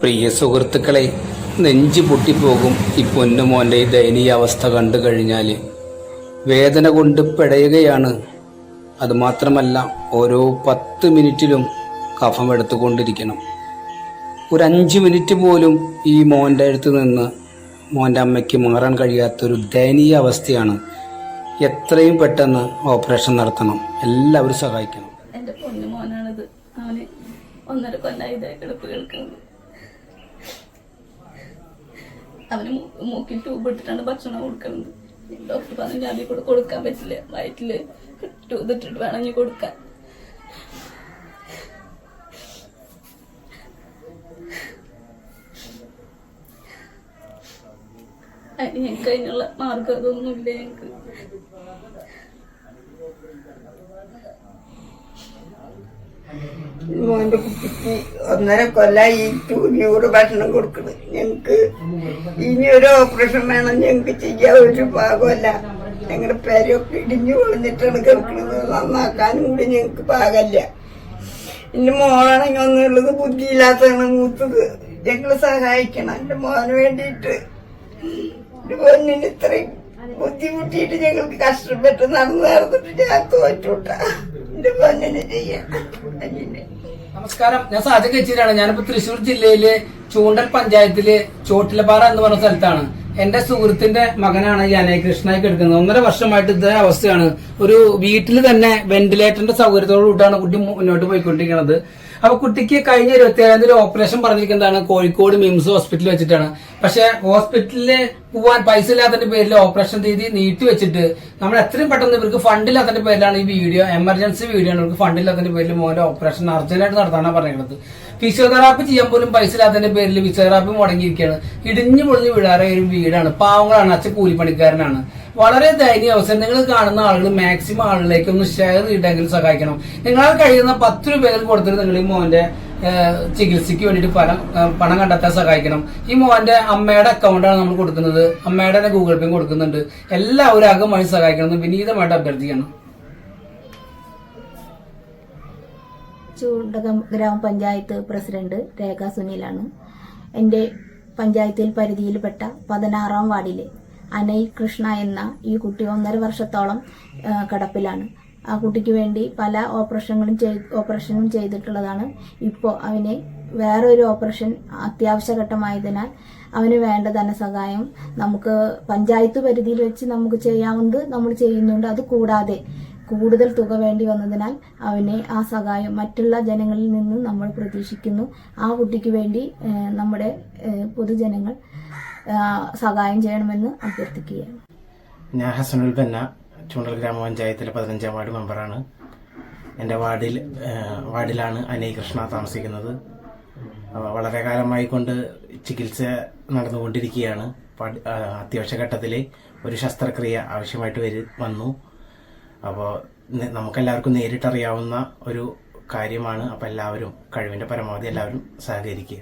പ്രിയ സുഹൃത്തുക്കളെ, നെഞ്ചു പൊട്ടിപ്പോകും ഈ പൊന്നുമോൻ്റെ ഈ ദയനീയ അവസ്ഥ കണ്ടു കഴിഞ്ഞാൽ. വേദന കൊണ്ട് പിടയുകയാണ്. അതുമാത്രമല്ല, ഓരോ 10 മിനിറ്റിലും കഫം എടുത്തുകൊണ്ടിരിക്കണം. ഒരു 5 മിനിറ്റ് പോലും ഈ മോൻ്റെ അടുത്ത് നിന്ന് മോൻ്റെ അമ്മയ്ക്ക് മാറാൻ കഴിയാത്തൊരു ദയനീയ അവസ്ഥയാണ്. എത്രയും പെട്ടെന്ന് ഓപ്പറേഷൻ നടത്തണം. എല്ലാവരും സഹായിക്കണം. എൻ്റെ പൊന്നു മോനാണിത്. അവന് 1.5 കൊല്ലമായി ഇതേ കിടപ്പ് കേൾക്കുന്നത്. അവന് മൂക്കിൽ ട്യൂബ് എടുത്തിട്ടാണ് ഭക്ഷണം കൊടുക്കുന്നത്. ഡോക്ടർ പറഞ്ഞു അതിൽ കൂടെ കൊടുക്കാൻ പറ്റില്ല, വയറ്റില് ട്യൂബ് ഇട്ടിട്ട് വേണം ഇനി കൊടുക്കാൻ. അതിന് ഞങ്ങൾക്ക് അതിനുള്ള മാർഗം അതൊന്നുമില്ല. ഞങ്ങൾക്ക് മോന്റെ കുട്ടിക്ക് 1.5 കൊല്ലായി ട്യൂബ് ഭക്ഷണം കൊടുക്കണം. ഞങ്ങക്ക് ഇനി ഒരു ഓപ്പറേഷൻ വേണം. ഞങ്ങക്ക് ചെയ്യാൻ ഒരു ഭാഗമല്ല. ഞങ്ങളുടെ പേരൊക്കെ ഇടിഞ്ഞു പൊളിഞ്ഞിട്ടാണ് കിടക്കുന്നത്. നന്നാക്കാനും കൂടി ഞങ്ങക്ക് പാകല്ല. എന്റെ മോളാണെങ്കിൽ ഒന്നുള്ളത് ബുദ്ധിയില്ലാത്തതാണ് മൂത്തത്. ഞങ്ങള് സഹായിക്കണം. എന്റെ മോന് വേണ്ടിയിട്ട് എന്റെ പൊന്നിന് ഇത്രയും ബുദ്ധിമുട്ടിയിട്ട് ഞങ്ങൾക്ക് കഷ്ടപ്പെട്ട് നടന്നിട്ട് ഞാൻ തോറ്റൂട്ട. എന്റെ പൊന്നിന് ചെയ്യാൻ. നമസ്കാരം, ഞാൻ സാജൻ കച്ചേരിയാണ്. ഞാനിപ്പോ തൃശ്ശൂർ ജില്ലയിലെ ചൂണ്ടൽ പഞ്ചായത്തിലെ ചോട്ടിലപ്പാറ എന്ന് പറഞ്ഞ സ്ഥലത്താണ്. എന്റെ സുഹൃത്തിന്റെ മകനാണ് ഈ അനയകൃഷ്ണനായി കിടക്കുന്നത്. 1.5 വർഷമായിട്ട് ഇതേ അവസ്ഥയാണ്. ഒരു വീട്ടിൽ തന്നെ വെന്റിലേറ്ററിന്റെ സൗകര്യത്തോടു കൂടിയാണ് കുട്ടി മുന്നോട്ട് പോയിക്കൊണ്ടിരിക്കുന്നത്. അപ്പൊ കുട്ടിക്ക് കഴിഞ്ഞ 27-ാം തീയതി ഓപ്പറേഷൻ പറഞ്ഞിരിക്കുന്നതാണ് കോഴിക്കോട് മിംസ് ഹോസ്പിറ്റലിൽ വെച്ചിട്ടാണ്. പക്ഷെ ഹോസ്പിറ്റലിൽ പോവാൻ പൈസ ഇല്ലാത്തതിന്റെ പേരിൽ ഓപ്പറേഷൻ തീയതി നീട്ടി വെച്ചിട്ട് നമ്മൾ എത്രയും പെട്ടെന്ന് ഇവർക്ക് ഫണ്ടില്ലാത്തതിന്റെ പേരിലാണ് ഈ വീഡിയോ, എമർജൻസി വീഡിയോ ആണ്. ഇവർക്ക് ഫണ്ടില്ലാത്തതിന്റെ പേരിൽ മോന്റെ ഓപ്പറേഷൻ അർജന്റായിട്ട് നടത്താനാണ് പറയുന്നത്. ഫിസിയോതെറാപ്പി ചെയ്യാൻ പോലും പൈസ ഇല്ലാത്തതിന്റെ പേരിൽ ഫിസിയോതെറാപ്പി മുടങ്ങിയിരിക്കുകയാണ്. ഇടിഞ്ഞു പൊളിഞ്ഞു വീഴാറെ ഒരു വീടാണ്. പാവങ്ങളാണ്. അച്ഛൻ കൂലിപ്പണിക്കാരനാണ്. വളരെ ദയനീയ അവസരം. നിങ്ങൾ കാണുന്ന ആളുകൾ മാക്സിമം ആളുകളിലേക്ക് ഒന്ന് ഷെയർ ചെയ്തെങ്കിലും സഹായിക്കണം. നിങ്ങളാൽ കഴിയുന്ന 10 രൂപയിൽ കൊടുത്തിട്ട് നിങ്ങൾ ഈ മോന്റെ ചികിത്സയ്ക്ക് വേണ്ടിയിട്ട് പണം കണ്ടെത്താൻ സഹായിക്കണം. ഈ മോന്റെ അമ്മയുടെ അക്കൗണ്ടാണ് നമ്മൾ കൊടുക്കുന്നത്. അമ്മയുടെ തന്നെ ഗൂഗിൾ പേ കൊടുക്കുന്നുണ്ട്. എല്ലാവരും അകമായി സഹായിക്കണം. വിനീതമായിട്ട് അഭ്യർത്ഥിക്കണം. ചൂണ്ടകം ഗ്രാമപഞ്ചായത്ത് പ്രസിഡന്റ് രേഖ സുനിലാണ്. എൻ്റെ പഞ്ചായത്തിൽ പരിധിയിൽപ്പെട്ട 16-ാം വാർഡിലെ അനയ് കൃഷ്ണ എന്ന ഈ കുട്ടി 1.5 വർഷത്തോളം കിടപ്പിലാണ്. ആ കുട്ടിക്ക് വേണ്ടി പല ഓപ്പറേഷനും ചെയ്തിട്ടുള്ളതാണ്. ഇപ്പോൾ അവന് വേറൊരു ഓപ്പറേഷൻ അത്യാവശ്യഘട്ടമായതിനാൽ അവന് വേണ്ട ധനസഹായം നമുക്ക് പഞ്ചായത്ത് പരിധിയിൽ വെച്ച് നമുക്ക് ചെയ്യാവുന്നത് നമ്മൾ ചെയ്യുന്നുണ്ട്. അത് കൂടാതെ കൂടുതൽ തുക വേണ്ടി വന്നതിനാൽ അവനെ ആ സഹായം മറ്റുള്ള ജനങ്ങളിൽ നിന്നും നമ്മൾ പ്രതീക്ഷിക്കുന്നു. ആ കുട്ടിക്ക് വേണ്ടി നമ്മുടെ പൊതുജനങ്ങൾ സഹായം ചെയ്യണമെന്ന് അഭ്യർത്ഥിക്കുകയാണ്. ഞാൻ ഹസനുൽ ബന്ന, ചൂണ്ടൽ ഗ്രാമപഞ്ചായത്തിലെ 15-ാം വാർഡ് മെമ്പറാണ്. എൻ്റെ വാർഡിലാണ് അനയ് കൃഷ്ണ താമസിക്കുന്നത്. വളരെ കാലമായി കൊണ്ട് ചികിത്സ നടന്നുകൊണ്ടിരിക്കുകയാണ്. അത്യാവശ്യ ഘട്ടത്തിൽ ഒരു ശസ്ത്രക്രിയ ആവശ്യമായിട്ട് വന്നു. അപ്പോൾ നമുക്കെല്ലാവർക്കും നേരിട്ടറിയാവുന്ന ഒരു കാര്യമാണ്. അപ്പോൾ എല്ലാവരും കഴിവിൻ്റെ പരമാവധി എല്ലാവരും സഹകരിക്കുക.